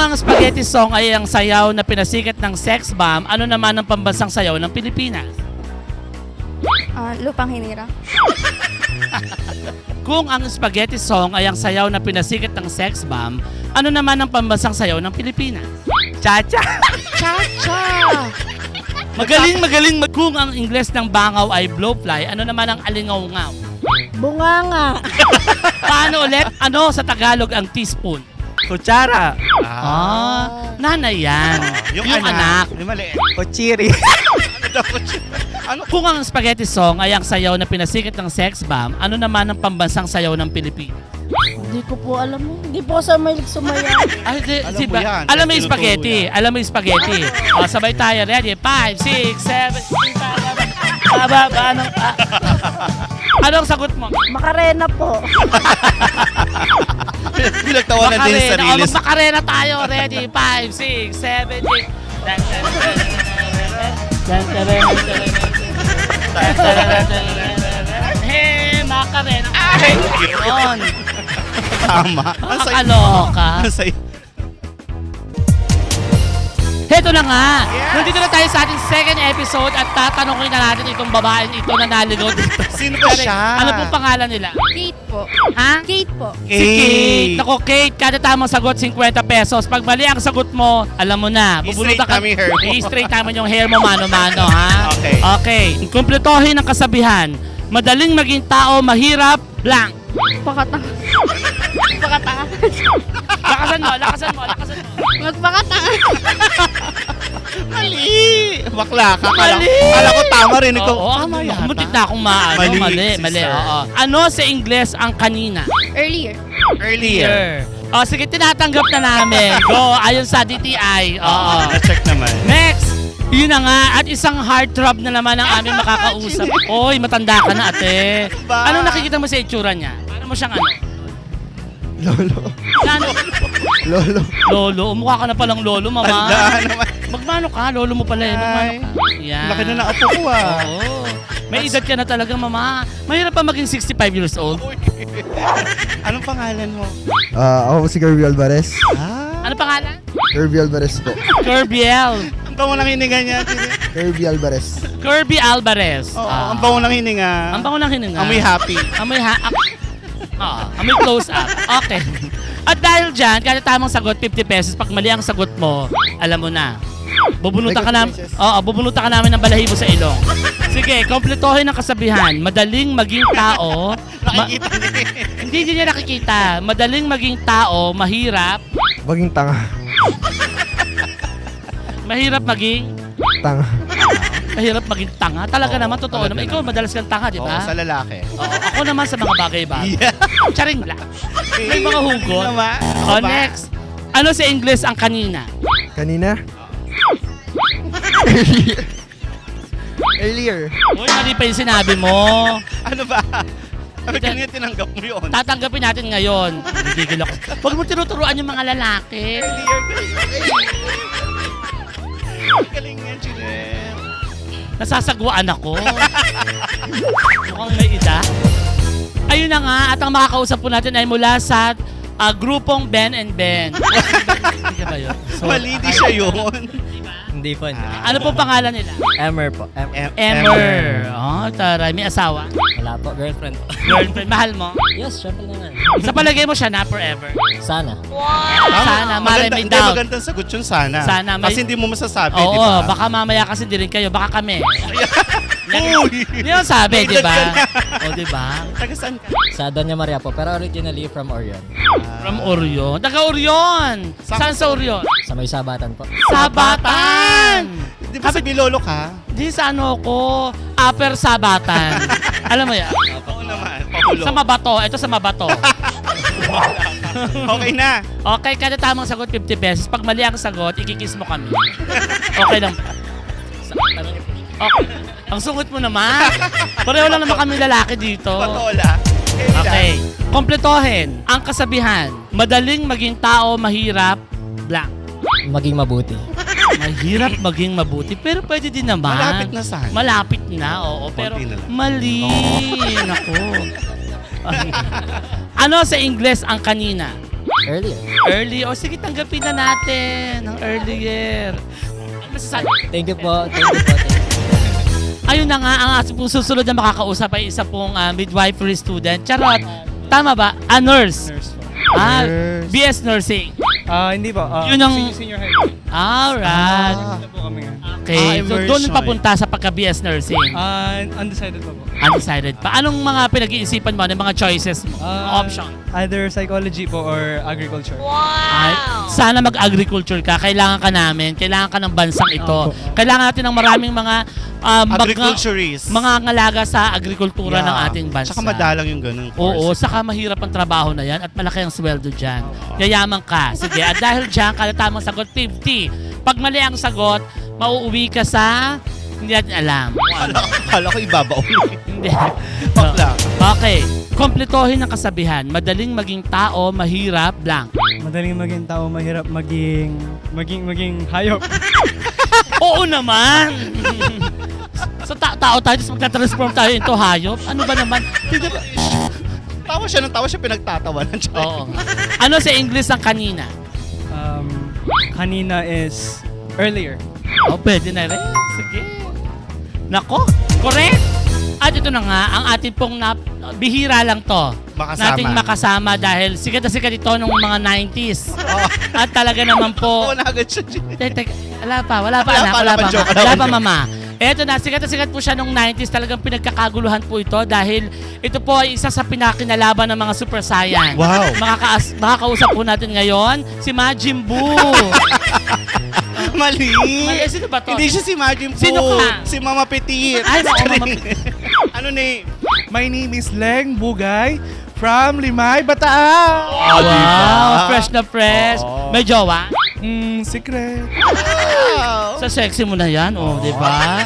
ang spaghetti song ay ang sayaw na pinasikat ng sex bomb, ano naman ang pambansang sayaw ng Pilipinas? Lupang hinira. Kung ang spaghetti song ay ang sayaw na pinasikat ng sex bomb, ano naman ang pambansang sayaw ng Pilipinas? Cha-cha. Cha-cha! Magaling. Kung ang Ingles ng bangaw ay blowfly, ano naman ang alingaw-ngaw? Bunganga. Paano ulit? Ano sa Tagalog ang teaspoon? Kutsara. Nanay yan. Yung anak. Yung maliit. Kutsiri. Kung ang spaghetti song ay ang sayaw na pinasikat ng sex bomb, ano naman ang pambansang sayaw ng Pilipinas? Hindi ko po alam eh. Hindi po sa may sumayaw. Ay, Alam mo yan. alam mo yung Tinuturo spaghetti. yan. Alam mo yung spaghetti. O, sabay tayo. Ready? 5, 6, 7, bababa ng... Anong sagot mo? Makarena po. Pinagtawanan din sa sarili. O, magmakarena tayo. Ready? 5, 6, 7, 8. Hey, makarena. Ay! Yun. Tama. Makakaloka. Masaya. Heto na nga. Nandito na tayo sa ating second episode at tatanungin na natin itong babaeng ito na naligaw dito. Sino ba siya? Ano pong pangalan nila? Kate po. Ha? Kate po. Si Kate. Nako, Kate, kada tamang sagot, 50 pesos. Pag mali ang sagot mo, alam mo na. I-straight namin hair mo. I-straight namin yung hair mo, mano-mano, ha? Okay. Okay. Kumpletohin ang kasabihan. Madaling maging tao, mahirap, blank. Pakatanga. Pakatanga. Lakasan mo. Magpakatanga. Mali! Bakla ka. Mali! Kala ko tama rin. Ikaw, Oo, tama yata. muntik na akong maano. Mali, Mali. sister. Oo. Ano sa Ingles ang kanina? Earlier. Earlier. O, sige, tinatanggap na namin. Go, ayon sa DTI. Oo. Na-check naman. Next! Yun na nga, at isang heartthrob na naman ang aming makakausap. Oy, matanda ka na, ate. Ba? Ano nakikita mo sa itsura niya? Paano mo siyang ano? Lolo. Ano? Lolo. Lolo, umukha ka na palang lolo, mama. Tanda naman. Magmano ka? Lolo mo pala eh. Magmano ka? Yan. Laki na na apo ko ah. Oo. May edad ka na talaga, mama. Mahirap pa maging 65 years old. Anong pangalan mo? Ako po si Kirby Alvarez. Ano pangalan? Kirby Alvarez po. Kirbyel. Ang bango ng hininga niya. Kirby Alvarez. Kirby Alvarez. Oo, ang bango ng hininga. Ang bango ng hininga. Amoy happy. Amoy amoy close up. Okay. At dahil dyan, kada tamang sagot, 50 pesos. Pag mali ang sagot mo, alam mo na. Bubunutan ka namin. Oo, bubunutan ka namin ng balahibo sa ilong. Sige, kompletohin ang kasabihan. Madaling maging tao. Nakikita niya. Hindi niya nakikita. Madaling maging tao, mahirap. Maging tanga. Mahirap maging Tanga. mahirap maging tanga. Talaga Oo, naman, totoo talaga naman. Ikaw, naman. madalas kang tanga, di Oo, ba? sa lalaki. Oo, ako naman sa mga bagay-bagay. Yeah. Charing lang. May mga hugot. Ano ba? Ako Oh, ba? next. Ano sa English ang kanina? Kanina? Earlier. Uy, mali pa yung sinabi mo. Ano ba? Sabi kanina tinanggap mo yun. Tatanggapin natin ngayon. Gigil ako. Huwag mo tinuturuan yung mga lalaki. Galing yan, Chinel. Nasasagwaan ako. Mukhang may ida. Ayun na nga, at ang makakausap po natin ay mula sa grupong Ben and Ben. Hindi ka ba yun? Mali, di siya yun. Hindi po, hindi. Ano po pangalan nila? Emmer po. Emer. Oh, taray. May asawa? Wala po. Girlfriend po. Girlfriend. Mahal mo? Yes, syempre naman. Sa palagay mo siya na forever? Sana. Sana, mare may Hindi, doubt. magandang sagot yun sana. Sana, may- Kasi hindi mo masasabi, Oo, di ba? baka mamaya kasi di rin kayo. Baka kami. Uy! Hindi mo sabi, May di ba? edad ka O, di ba? Taga saan ka? Sa Doña Maria po. Pero originally from Orion. From Orion. Taga Orion. Saan sa Orion? Sa may sabatan po. Sabatan! Di ba sa Bilolo ka? Di sa ano ko, Upper Sabatan. Alam mo yan? Oo naman, pahulo. Sa Mabato. Ito sa Mabato. Okay na. Okay, kada tamang sagot, 50 pesos. Pag mali ang sagot, ikikiss mo kami. Okay lang. Okay. Ang sungot mo naman. Pareho lang naman kami lalaki dito. Patola. Okay. Kompletohin ang kasabihan. Madaling maging tao, mahirap, blank. Maging mabuti. Mahirap maging mabuti, pero pwede din naman. Malapit na sana. Malapit na, oo. Pero Konti na lang. mali. Nako. Ano sa Ingles ang kanina? Earlier. Early. O sige, tanggapin na natin ang earlier. Masasabi. Thank you po. Thank you po. Thank you. Ayun na nga, ang ating pong susunod na makakausap ay isa pong midwifery student. Charot. Tama ba? Nurse. Nurse po. Nurse. BS Nursing. Hindi po. Yun ang- Senior high. Alright. Ito po kami nga. Okay. So, immersion. doon papunta sa pagka-BS Nursing. Undecided pa po. Undecided pa. Anong mga pinag-iisipan mo? Anong mga choices mo? Option? Either psychology po or agriculture. Ay, sana mag-agriculture ka. Kailangan ka namin. Kailangan ka ng bansang ito. Kailangan natin ng maraming mga Agriculturist. mga ngalaga sa agrikultura Yeah. ng ating bansa. Tsaka madalang yung ganun Oo, course. saka mahirap ang trabaho na yan at malaki ang sweldo dyan. Yayaman ka. Sige, at dahil dyan, kada tamang sagot, 50. Pag mali ang sagot, mauuwi ka sa... Hindi natin alam. Kala ko ibabaon. Hindi. Bakla. Okay. Kompletohin ang kasabihan. Madaling maging tao, mahirap, blank. Madaling maging tao, mahirap maging hayop. Oo naman! Sa tao tayo, tapos magta-transform tayo into hayop? Ano ba naman? Hindi ba? Tawa siya ng tawa siya pinagtatawanan. Oo. Ano sa English ang kanina? Kanina is earlier. Oh, pwede na rin. Sige. Nako, correct! At ito na nga, ang ating pong bihira lang to. Makasama. Nating makasama dahil sikat na sikat ito nung mga 90s. Oh. At talaga naman po, Oo na agad siya. Tek, wala pa Wala anak, pa, wala pa, joke, wala pa joke. mama. Eto na sikat po siya nung 90s. Talagang pinagkakaguluhan po ito dahil ito po ay isa sa pinakinalaban ng mga super saiyan. Wow. Makakausap po natin ngayon si Majin Buu. Mali. Mali, sino ba to? Hindi siya si Majin Buu. Sino ka? Si Mama Petit. Ay, Mama Ano ni? My name is Leng Bugay from Limay, Bataan. Wow, diba? fresh na fresh. Oo. May jowa? Secret. Wow. Sa sexy mo na yan, di ba?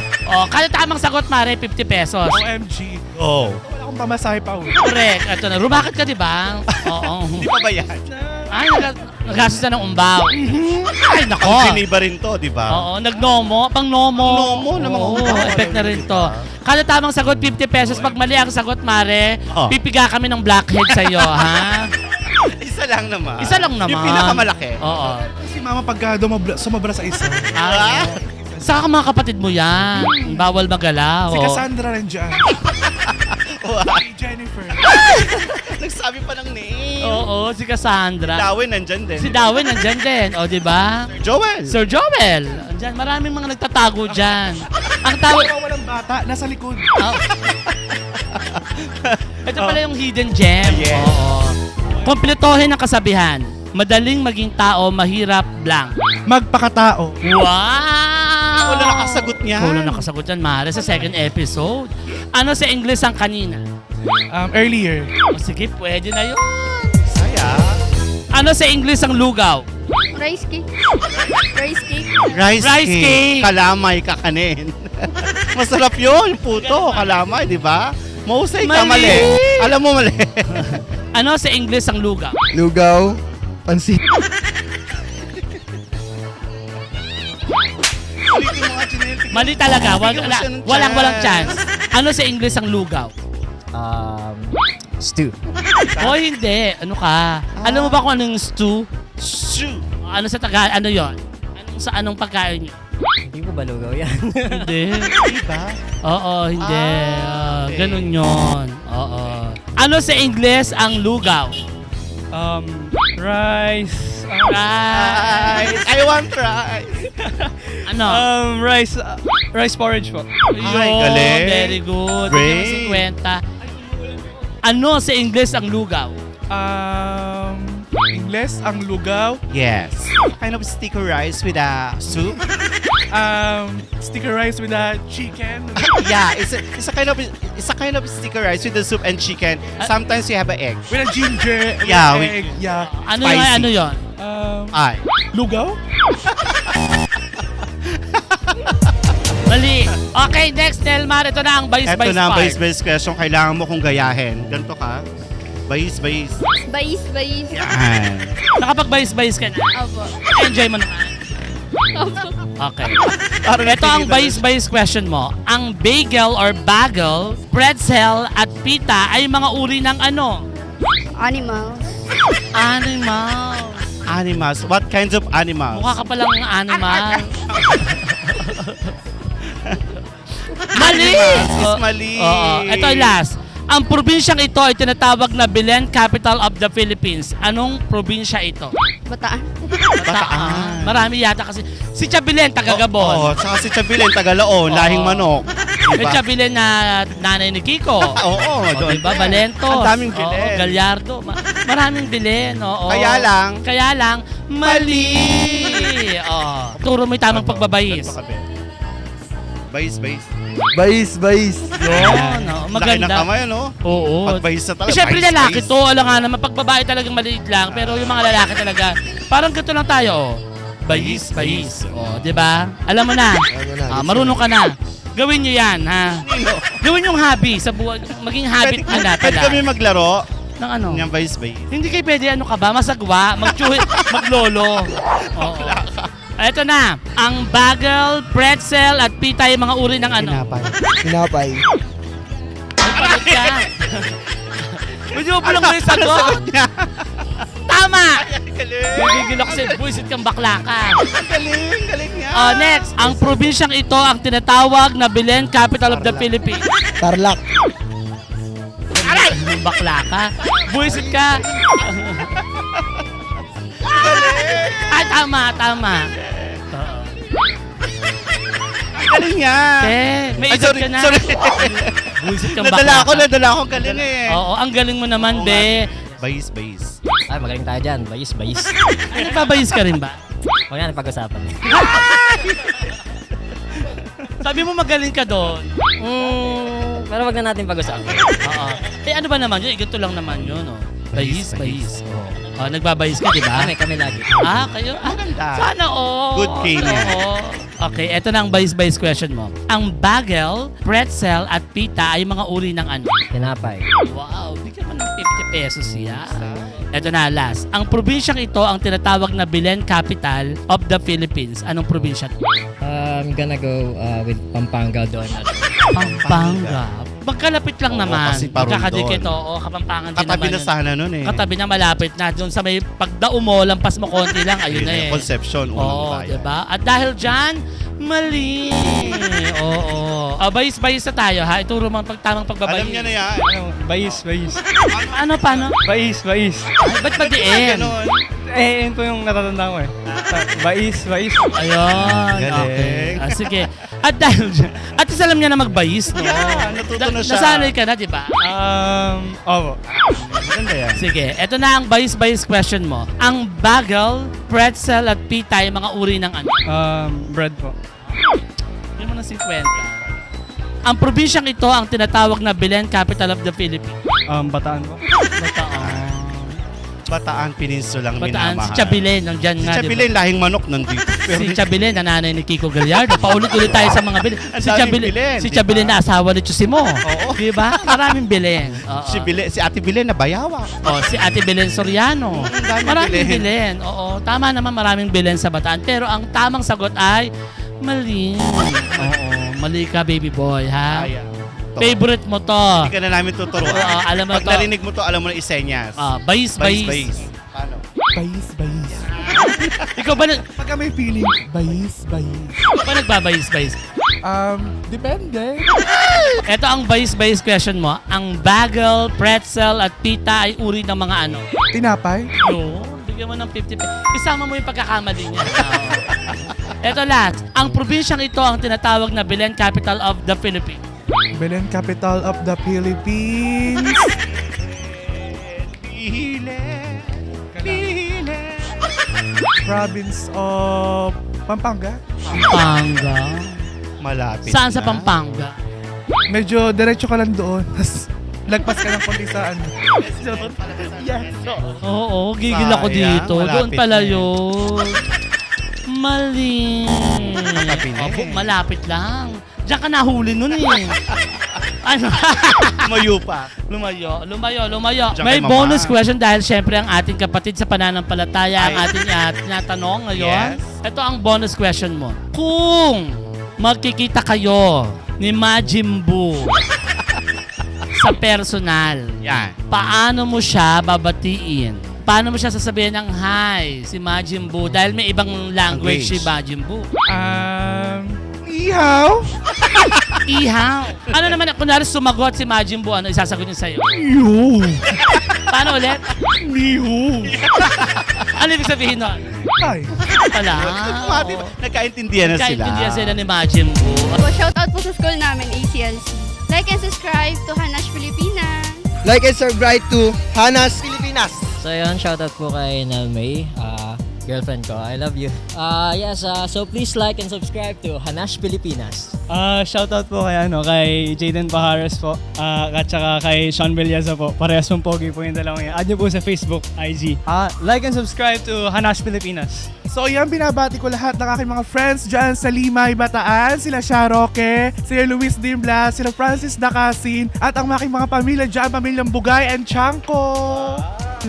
Kada tamang sagot, Mare, 50 pesos. OMG. Oh. Wala akong pamasahe pa uwi. Correct. Ito na. Rumakit ka, di ba? Oo. Hindi pa ba yan? Ay, nagastos na ng umbaw. Ay, nako. Ang Geneva rin to, di ba? Oo, nagnomo. Pang nomo. Nomo na mga Oo, umbaw. effect na rin to. Kada tamang sagot, 50 pesos. Pag mali ang sagot, Mare, Oh. pipiga kami ng blackhead sa'yo, ha? Isa lang naman. Isa lang naman. Yung pinakamalaki. Oo. Si Mama pagka sumabra sa isa. Ah, saka mga kapatid mo yan. Bawal magalaw. Si Cassandra rin dyan. Si Jennifer. Nagsabi pa ng name. Oo, si Cassandra. Dawin nandyan din. Si Darwin nandyan din. O, di ba? Joel. Sir Joel. Andyan, maraming mga nagtatago dyan. Ang tawag... Pero walang bata, nasa likod. Oh. Ito pala yung hidden gem. Yes. Oo. Kompletohin ang kasabihan. Madaling maging tao, mahirap, blank. Magpakatao. Wow! Wala nakasagot niya. Wala nakasagot yan, Mare, sa second episode. Ano sa English ang kanina? Earlier. O sige, pwede na yun. Saya. Ano sa English ang lugaw? Rice cake. Rice cake. Rice, Rice cake. Kalamay, kakanin. Masarap yun, puto. Kalamay, di ba? Mahusay ka, Mali. mali. Alam mo, mali. Ano sa English ang lugaw? Lugaw. Pansit. Ulitin mo nga, Janelle. Mali talaga. Bigyan mo siya ng Walang chance. chance. Ano sa English ang lugaw? Stew. O hindi. Ano ka? Alam mo ba kung anong stew? Shoo. Ano sa Tagalog? Ano yon? Anong pagkain niyo? Hindi po ba lugaw yan? Hindi. Diba? Oo, hindi. Okay. Ganun yon. Oo. Ano sa English ang lugaw? Rice. Rice. I want rice. Ano? Rice porridge po. Ay, Yun, galing. very good. Great. Bigyan mo 50. Ano sa English ang lugaw? English, ang lugaw. Yes. Kind of sticky rice with a soup. Sticker rice with a chicken. Yeah, it's a kind of sticky rice with the soup and chicken. Sometimes you have an egg. With a ginger. with Yeah, egg. Yeah. Ano Spicy. yung ano yon? Ay. Lugaw? Mali. Okay, next, Nelmar. Ito na ang Ito bayis-bayis na ang part. base question. Kailangan mo kong gayahin. Ganito ka. Bayis. Bais. Yan. Nakapag-bayis-bayis ka na. Opo. Enjoy mo naman. Opo. Okay. Parang Ito ang natigil na bayis-bayis question mo. Ang bagel or bagel, pretzel at pita ay mga uri ng ano? Animals. Animal. Animals. What kinds of animals? Mukha ka palang animal. Mali! Animals is Oh, mali. Oo. Ito yung last. Ang probinsyang ito ay tinatawag na Belen, capital of the Philippines. Anong probinsya ito? Bataan. Bataan. Marami yata kasi. Si Chabilen, taga Gabon. Oo, saka si Chabilen, Tagalaon, lahing manok. May Chabilen na nanay ni Kiko. Oo, doon. Diba? Valentos. Ang daming Belen. Oo, Gallardo. Maraming Belen. Oo. Kaya lang, mali. Oo. Turo mo yung tamang pagbabayis. Bayis. Bayis. Yun. Oo, Laki ng maganda. kamay, no? Oo. Pagbayis na talaga. Eh, syempre bayis, lalaki bayis. to. Alam nga naman, pag babae talagang maliit lang. Pero yung mga lalaki talaga, parang ganito lang tayo, oh. Bayis. Oh, di ba? Alam mo na. Marunong ka na. Gawin nyo yan, ha? Nino, Gawin yung hobby sa buhay. Maging habit nyo na pwede pala. kami maglaro Ng ano? ng bayis. Hindi kayo pwede, ano ka ba? Masagwa, maglolo. Oo. Ito na, ang bagel, pretzel, at pita yung mga uri ng ano. Tinapay. Pagod ka. Pwede mo palang may sagot. Tama! Gigigil ako sa'yo, buisit kang bakla ka. Galing niya. Next, ang probinsyang ito ang tinatawag na Belen, capital of the Philippines. Tarlac. Aray! Bakla ka. Buisit ka. Tama. Galing niya. May Ay, edad sorry, ka na. sorry. Buisit kang bakla Nadala ka. ako. Galing eh. Oo, ang galing mo naman, Oo be. Bayis. Ay, magaling tayo dyan. Bayis. Ay, nagbabayis ka rin ba? Huwag yan pag-usapan. Sabi mo magaling ka doon. Pero wag na natin pag-usapan. Oo. Ano ba naman yun? Ganito lang naman yun, oh. Bayis. Nagbabayis ka, di ba? Kami lagi. Kayo? Maganda. Sana all. Good game yan. Oo. Okay, eto na ang bayis question mo. Ang bagel, pretzel, at pita ay mga uri ng ano? Tinapay. Wow, bigyan mo ng 50 pesos yan. Eto na, last. Ang probinsyang ito ang tinatawag na Belen, capital of the Philippines. Anong probinsya to? I'm gonna go with Pampanga Donut. Pampanga. Magkalapit lang Oo, naman. kasi parol Magkakadikit, doon. oo. Kapampangan din Katabi naman. na yun. sana nun eh. Katabi na malapit na. Doon sa may pagdao mo, lampas mo konti lang, ayun na eh. Conception, unang Oo, bayan. diba? At dahil dyan, mali. Oo. Bayis na tayo, ha? Ituro mo ang tamang pagbabayis. Alam niya na yan. Bayis. Ano, paano? Bayis. Ay, ba't ba diin? Ganon. Yun po yung natatandaan ko eh. Bayis. Ayun. Galing. Okay. Sige. At dahil dyan, at least alam niya na magbayis, no? Yeah, natuto na siya. Nasanay ka na, di ba? Opo. Maganda yan. Sige, eto na ang bayis question mo. Ang bagel, pretzel, at pita ay mga uri ng ano? Bread po. Hindi mo ng 50. Ang probinsyang ito ang tinatawag na Belen, capital of the Philippines. Bataan po. Bataan Peninsulang Bataan, minamahal. si Chabilen, nandiyan Si nga, Chabilen, lahing manok nandito. Pero Si Chabilen, na nanay ni Kiko Gallardo. Paulit-ulit tayo sa mga Belen. Ang daming Belen, Si di Chabilen ba? na asawa ni Chusimo. Oo. Di ba? Maraming Belen. Oo. si Ate Bilen na bayawa. Si Ate Belen Soriano. daming Maraming Belen. Belen. Oo. Tama naman, maraming Belen sa Bataan. Pero ang tamang sagot ay mali. Oo. Mali ka, baby boy, ha? Favorite mo to. Hindi ka na namin tuturuan. Oo, alam mo Pag to. narinig mo to, alam mo na isenyas. Bayis. Paano? Bayis. Ikaw ba, Pagka may feeling, bayis. ikaw ba nagbabayis? Depende. Ito ang bayis question mo. Ang bagel, pretzel, at pita ay uri ng mga ano? Tinapay. No, bigyan mo ng 50 pesos. Isama mo yung pagkakamali niya. Ito last. Ang probinsyang ito ang tinatawag na Belen, capital of the Philippines. Belen, capital of the Philippines. Province of Pampanga. Pampanga. Malapit Saan sa na. Pampanga? Medyo diretso ka lang doon. Tapos lagpas ka ng konti sa ano. Oo, gigil ako Sayang, dito. Doon malapit pala na. yun. Mali. Katabi na Opo, eh. malapit lang. Diyan ka nahuli nun eh. Ano? Tumayo pa. Lumayo. Diyan May kay Mama. bonus question dahil syempre ang ating kapatid sa pananampalataya ang Ay. ating tinatanong ngayon. Yes. Ito ang bonus question mo. Kung magkikita kayo ni Majin Buu sa personal, Yan. paano mo siya babatiin? paano mo siya sasabihin ng hi, si Majin Buu? Dahil may ibang language si Majin Buu. Ihaw? Ihaw. Ano naman, kunwari sumagot si Majin Buu, ano isasagot niya sa'yo? Iho. Paano ulit? Miho. Ano ibig sabihin nun? Ay. Pala. Diba? Nagkaintindihan na sila. Kaintindihan sila ni Majin Buu. Po, shoutout po sa school namin, ACLC. Like and subscribe to Hanash Pilipinas. Like and subscribe to Hanas Pilipinas. So yun, shoutout po kay Nelmay, girlfriend ko. I love you. So please like and subscribe to Hanash Pilipinas. Shoutout po kay Jaden Pahares po. At saka kay Sean Belyaza po. Parehas mong pogi po yung dalawang yan. Add nyo po sa Facebook, IG. Like and subscribe to Hanash Pilipinas. So yan, binabati ko lahat ng aking mga friends dyan sa Limay, Bataan. Sila Sharoque, sila Luis Dimblas, sila Francis Dacasin, at ang aking mga pamilya dyan, pamilyang Bugay and Chanko.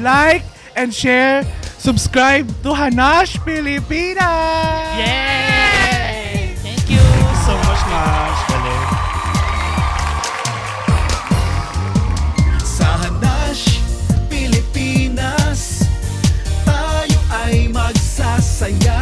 Like and share, subscribe to Hanash Pilipinas! Yay! Thank you So much, Mash. Galing. Sa Hanash Pilipinas, tayo ay magsasaya.